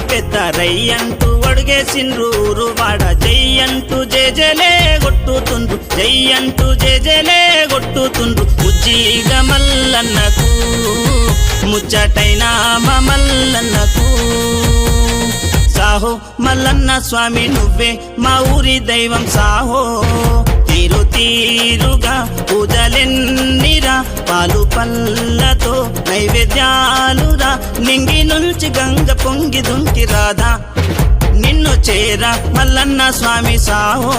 పెద్ద రయ్యంటూ అడుగేసిండ్రు వాడ జయ్యంటూ జేజలే కొట్టుతుండ్రు జయ్యంటూ జేజలే కొట్టుతుండ్రు ఉజ్జీగ మల్లన్నకు ముచ్చటైన మల్లన్నకు సాహో మల్లన్న స్వామి నువ్వే మా ఊరి దైవం సాహో తీరు తీరుగా పూజలెన్నిరా పాలు పల్లతో నైవేద్యాలురా నింగి నుంచి గంగ పొంగి దుంకి రాధా నిన్ను చేరా మల్లన్న స్వామి సాహో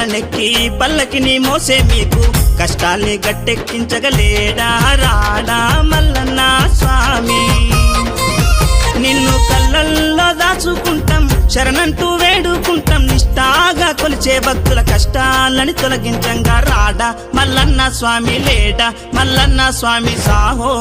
నెక్కి పల్లకిని మోసే మీకు కష్టాల్ని గట్టెక్కించగలేడా రాడా మల్లన్న స్వామి నిన్ను కళ్ళల్లో దాచుకుంటాం శరణంటూ వేడుకుంటాం నిష్ఠాగా కొలిచే భక్తుల కష్టాలని తొలగించంగా రాడా మల్లన్న స్వామి లేడా మల్లన్న స్వామి సాహో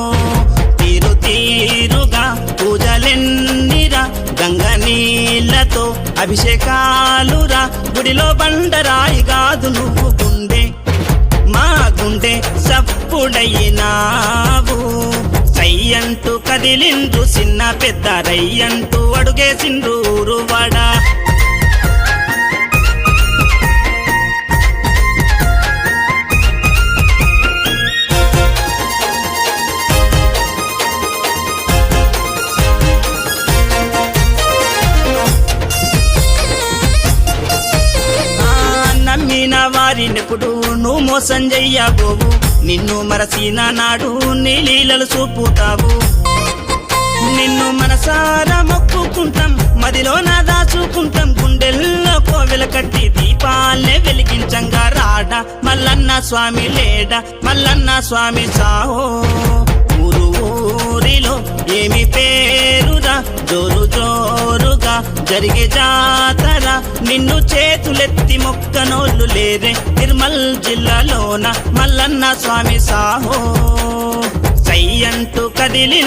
తీరు తీరుగా పూజలెన్నిరా గంగ నీళ్లతో అభిషేకాలురా గుడిలో బండరాయి కాదు నువ్వు గుండె మా గుండె సప్పుడయ్యినావు సయ్యంటూ కదిలిండ్రు చిన్న పెద్ద రయ్యంటూ అడుగేసిండ్రు వాడా నమ్మిన వారినెప్పుడు నువ్వు మోసం చెయ్యబోవు నిన్ను మరసిన నాడు నీ లీలలు చూపుతావు నిన్ను మనసారా మొక్కుకుంటాం మదిలో నా దాచుకుంటాం గుండెల్లో కోవెల కట్టి దీపాలే వెలిగించంగా రాడా మల్లన్న స్వామి లేడా మల్లన్న స్వామి సాహో ఊరు ఊరిలో ఏమి పేరురా జోరు జోరుగా జరిగే జాతర నిన్ను చేతులెత్తి మొక్కనోళ్ళు లేరే నిర్మల్ జిల్లాలోన మల్లన్న స్వామి సాహో సయ్యంటూ కదిలింది